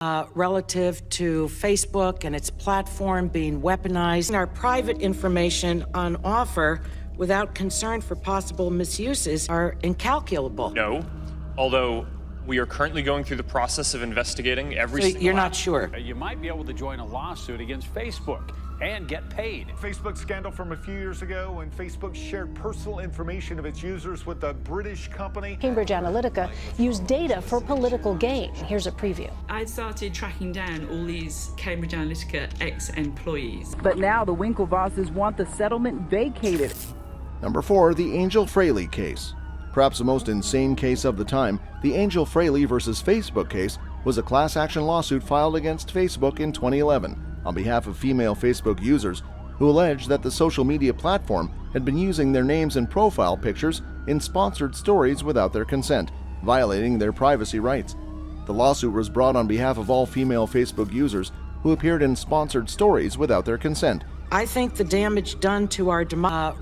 Relative to Facebook and its platform being weaponized, our private information on offer without concern for possible misuses are incalculable. No, although we are currently going through the process of investigating every single... You're not sure? You might be able to join a lawsuit against Facebook and get paid. Facebook scandal from a few years ago when Facebook shared personal information of its users with a British company. Cambridge Analytica used data for political gain. Here's a preview. I started tracking down all these Cambridge Analytica ex-employees. But now the Winklevosses want the settlement vacated. Number 4, the Angel Fraley case. Perhaps the most insane case of the time, the Angel Fraley versus Facebook case was a class action lawsuit filed against Facebook in 2011 on behalf of female Facebook users who alleged that the social media platform had been using their names and profile pictures in sponsored stories without their consent, violating their privacy rights. The lawsuit was brought on behalf of all female Facebook users who appeared in sponsored stories without their consent. I think the damage done to our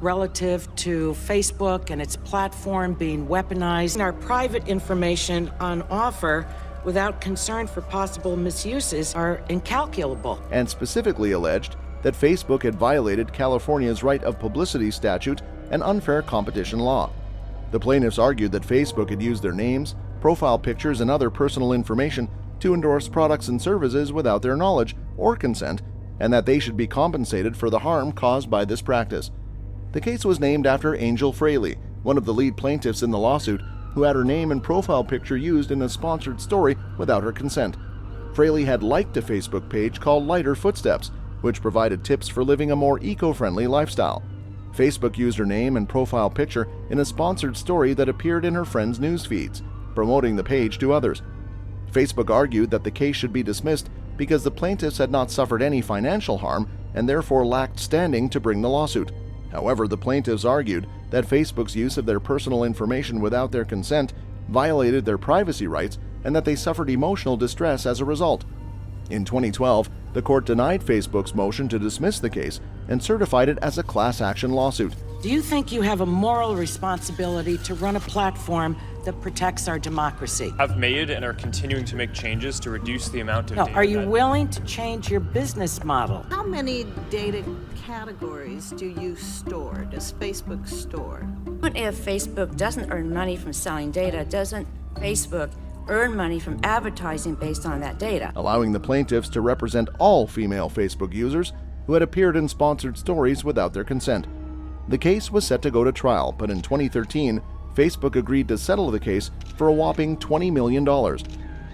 relative to Facebook and its platform being weaponized, our private information on offer without concern for possible misuses are incalculable. And specifically alleged that Facebook had violated California's right of publicity statute and unfair competition law. The plaintiffs argued that Facebook had used their names, profile pictures, and other personal information to endorse products and services without their knowledge or consent, and that they should be compensated for the harm caused by this practice. The case was named after Angel Fraley, one of the lead plaintiffs in the lawsuit, who had her name and profile picture used in a sponsored story without her consent. Fraley had liked a Facebook page called Lighter Footsteps, which provided tips for living a more eco-friendly lifestyle. Facebook used her name and profile picture in a sponsored story that appeared in her friends' news feeds, promoting the page to others. Facebook argued that the case should be dismissed because the plaintiffs had not suffered any financial harm and therefore lacked standing to bring the lawsuit. However, the plaintiffs argued that Facebook's use of their personal information without their consent violated their privacy rights and that they suffered emotional distress as a result. In 2012, the court denied Facebook's motion to dismiss the case and certified it as a class action lawsuit. Do you think you have a moral responsibility to run a platform that protects our democracy? Have made and are continuing to make changes to reduce the amount of data. Are you willing to change your business model? How many data categories do you store? Does Facebook store? Even if Facebook doesn't earn money from selling data, doesn't Facebook earn money from advertising based on that data? Allowing the plaintiffs to represent all female Facebook users who had appeared in sponsored stories without their consent. The case was set to go to trial, but in 2013, Facebook agreed to settle the case for a whopping $20 million.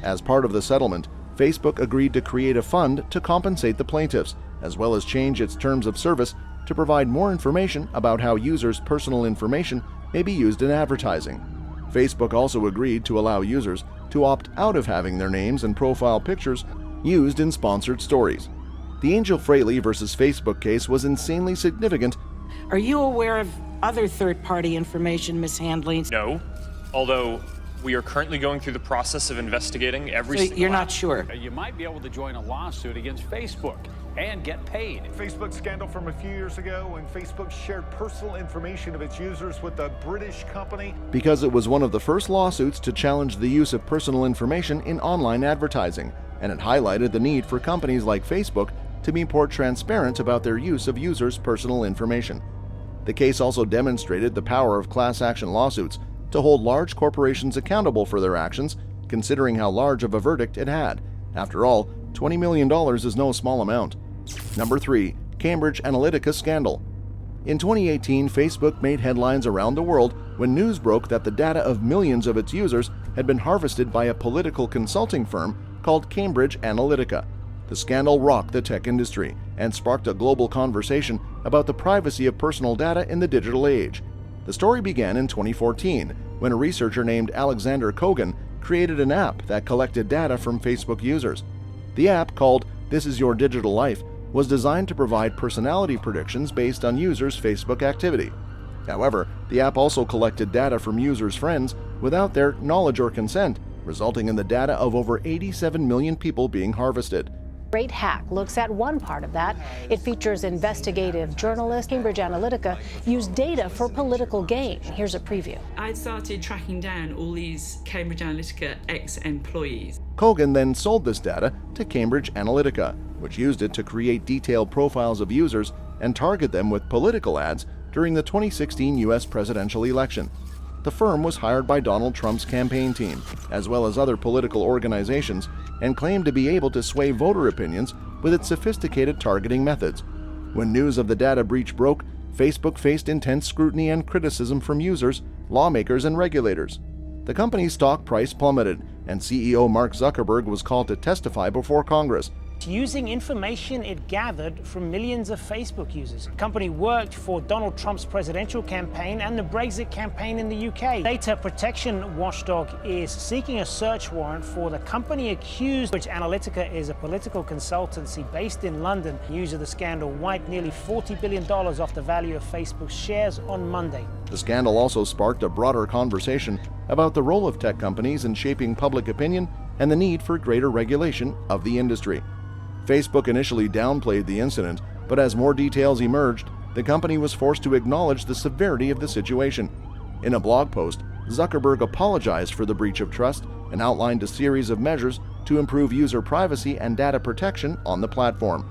As part of the settlement, Facebook agreed to create a fund to compensate the plaintiffs, as well as change its terms of service to provide more information about how users' personal information may be used in advertising. Facebook also agreed to allow users to opt out of having their names and profile pictures used in sponsored stories. The Angel Fraley versus Facebook case was insanely significant. Are you aware of other third-party information mishandlings? No, although we are currently going through the process of investigating every single... You're not sure? You might be able to join a lawsuit against Facebook and get paid. Facebook scandal from a few years ago when Facebook shared personal information of its users with a British company. Because it was one of the first lawsuits to challenge the use of personal information in online advertising, and it highlighted the need for companies like Facebook to be more transparent about their use of users' personal information. The case also demonstrated the power of class action lawsuits to hold large corporations accountable for their actions, considering how large of a verdict it had. After all, $20 million is no small amount. Number 3. Cambridge Analytica scandal. In 2018, Facebook made headlines around the world when news broke that the data of millions of its users had been harvested by a political consulting firm called Cambridge Analytica. The scandal rocked the tech industry and sparked a global conversation about the privacy of personal data in the digital age. The story began in 2014 when a researcher named Alexander Kogan created an app that collected data from Facebook users. The app, called This Is Your Digital Life, was designed to provide personality predictions based on users' Facebook activity. However, the app also collected data from users' friends without their knowledge or consent, resulting in the data of over 87 million people being harvested. Great Hack looks at one part of that. It features investigative journalist. Cambridge Analytica used data for political gain. Here's a preview. I started tracking down all these Cambridge Analytica ex-employees. Kogan then sold this data to Cambridge Analytica, which used it to create detailed profiles of users and target them with political ads during the 2016 U.S. presidential election. The firm was hired by Donald Trump's campaign team, as well as other political organizations, and claimed to be able to sway voter opinions with its sophisticated targeting methods. When news of the data breach broke, Facebook faced intense scrutiny and criticism from users, lawmakers, and regulators. The company's stock price plummeted, and CEO Mark Zuckerberg was called to testify before Congress. Using information it gathered from millions of Facebook users. The company worked for Donald Trump's presidential campaign and the Brexit campaign in the UK. Data protection watchdog is seeking a search warrant for the company accused, which Analytica is a political consultancy based in London. News of the scandal wiped nearly $40 billion off the value of Facebook's shares on Monday. The scandal also sparked a broader conversation about the role of tech companies in shaping public opinion and the need for greater regulation of the industry. Facebook initially downplayed the incident, but as more details emerged, the company was forced to acknowledge the severity of the situation. In a blog post, Zuckerberg apologized for the breach of trust and outlined a series of measures to improve user privacy and data protection on the platform.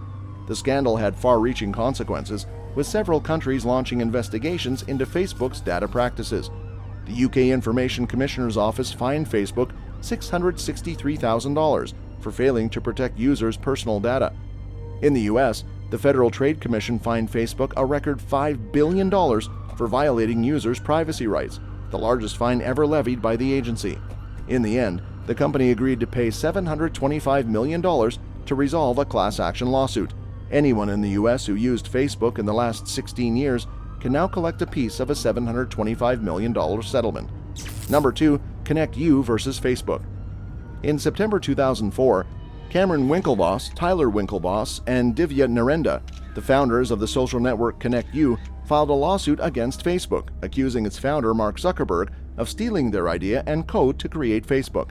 The scandal had far-reaching consequences, with several countries launching investigations into Facebook's data practices. The UK Information Commissioner's Office fined Facebook $663,000 for failing to protect users' personal data. In the US, the Federal Trade Commission fined Facebook a record $5 billion for violating users' privacy rights, the largest fine ever levied by the agency. In the end, the company agreed to pay $725 million to resolve a class action lawsuit. Anyone in the US who used Facebook in the last 16 years can now collect a piece of a $725 million settlement. Number 2. Connect You versus Facebook. In September 2004, Cameron Winklevoss, Tyler Winklevoss, and Divya Narendra, the founders of the social network Connect You, filed a lawsuit against Facebook, accusing its founder Mark Zuckerberg of stealing their idea and code to create Facebook.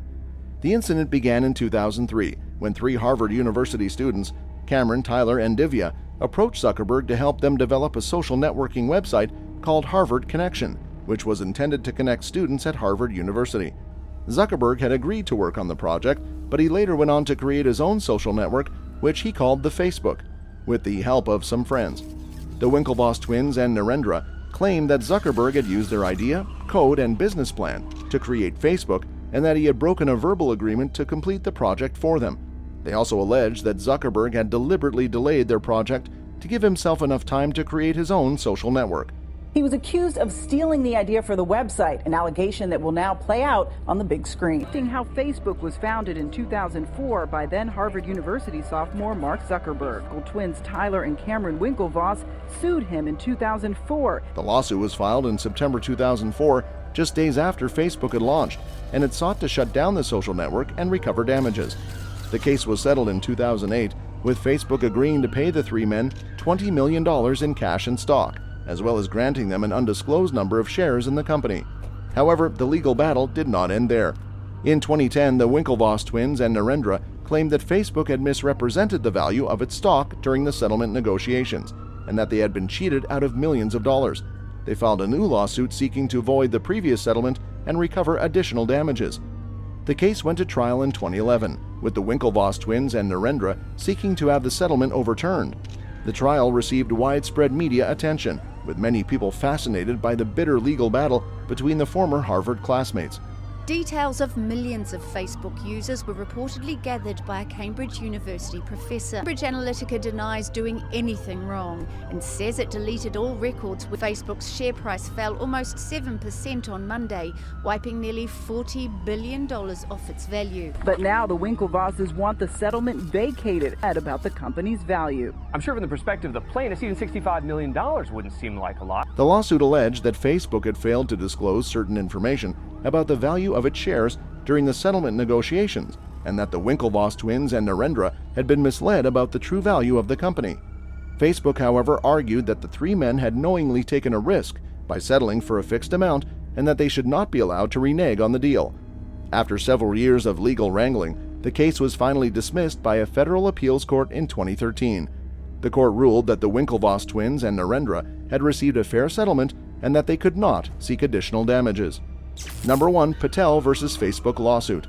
The incident began in 2003, when 3 Harvard University students, Cameron, Tyler, and Divya, approached Zuckerberg to help them develop a social networking website called Harvard Connection, which was intended to connect students at Harvard University. Zuckerberg had agreed to work on the project, but he later went on to create his own social network, which he called the Facebook, with the help of some friends. The Winklevoss twins and Narendra claimed that Zuckerberg had used their idea, code, and business plan to create Facebook, and that he had broken a verbal agreement to complete the project for them. They also alleged that Zuckerberg had deliberately delayed their project to give himself enough time to create his own social network. He was accused of stealing the idea for the website, an allegation that will now play out on the big screen. How Facebook was founded in 2004 by then Harvard University sophomore Mark Zuckerberg. Twins Tyler and Cameron Winklevoss sued him in 2004. The lawsuit was filed in September 2004, just days after Facebook had launched, and it sought to shut down the social network and recover damages. The case was settled in 2008, with Facebook agreeing to pay the 3 men $20 million in cash and stock, as well as granting them an undisclosed number of shares in the company. However, the legal battle did not end there. In 2010, the Winklevoss twins and Narendra claimed that Facebook had misrepresented the value of its stock during the settlement negotiations, and that they had been cheated out of millions of dollars. They filed a new lawsuit seeking to void the previous settlement and recover additional damages. The case went to trial in 2011, with the Winklevoss twins and Narendra seeking to have the settlement overturned. The trial received widespread media attention, with many people fascinated by the bitter legal battle between the former Harvard classmates. Details of millions of Facebook users were reportedly gathered by a Cambridge University professor. Cambridge Analytica denies doing anything wrong and says it deleted all records. Facebook's share price fell almost 7% on Monday, wiping nearly $40 billion off its value. But now the Winklevosses want the settlement vacated at about the company's value. I'm sure from the perspective of the plaintiffs, even $65 million wouldn't seem like a lot. The lawsuit alleged that Facebook had failed to disclose certain information about the value of its shares during the settlement negotiations, and that the Winklevoss twins and Narendra had been misled about the true value of the company. Facebook, however, argued that the 3 men had knowingly taken a risk by settling for a fixed amount and that they should not be allowed to renege on the deal. After several years of legal wrangling, the case was finally dismissed by a federal appeals court in 2013. The court ruled that the Winklevoss twins and Narendra had received a fair settlement and that they could not seek additional damages. Number 1. Patel versus Facebook lawsuit.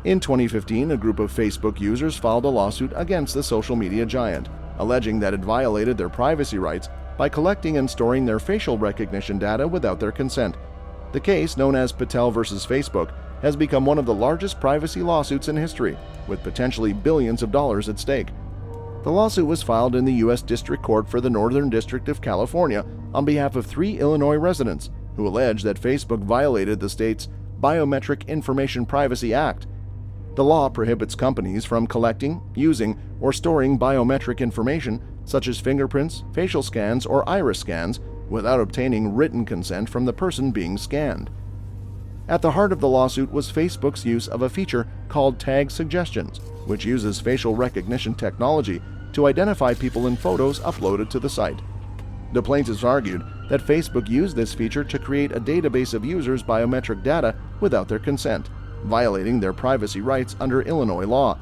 In 2015, a group of Facebook users filed a lawsuit against the social media giant, alleging that it violated their privacy rights by collecting and storing their facial recognition data without their consent. The case, known as Patel versus Facebook, has become one of the largest privacy lawsuits in history, with potentially billions of dollars at stake. The lawsuit was filed in the U.S. District Court for the Northern District of California on behalf of 3 Illinois residents who allege that Facebook violated the state's Biometric Information Privacy Act. The law prohibits companies from collecting, using, or storing biometric information such as fingerprints, facial scans, or iris scans without obtaining written consent from the person being scanned. At the heart of the lawsuit was Facebook's use of a feature called Tag Suggestions, which uses facial recognition technology to identify people in photos uploaded to the site. The plaintiffs argued that Facebook used this feature to create a database of users' biometric data without their consent, violating their privacy rights under Illinois law.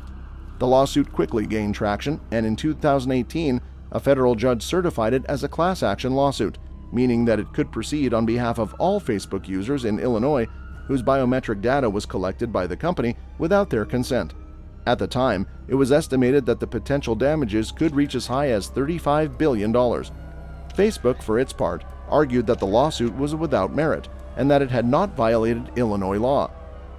The lawsuit quickly gained traction, and in 2018, a federal judge certified it as a class action lawsuit, meaning that it could proceed on behalf of all Facebook users in Illinois whose biometric data was collected by the company without their consent. At the time, it was estimated that the potential damages could reach as high as $35 billion. Facebook, for its part, argued that the lawsuit was without merit and that it had not violated Illinois law.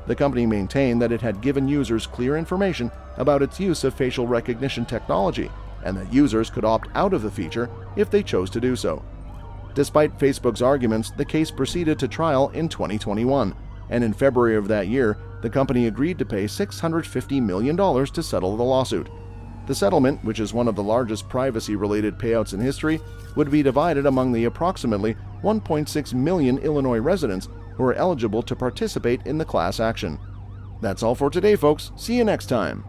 The company maintained that it had given users clear information about its use of facial recognition technology and that users could opt out of the feature if they chose to do so. Despite Facebook's arguments, the case proceeded to trial in 2021, and in February of that year, the company agreed to pay $650 million to settle the lawsuit. The settlement, which is one of the largest privacy-related payouts in history, would be divided among the approximately 1.6 million Illinois residents who are eligible to participate in the class action. That's all for today, folks. See you next time.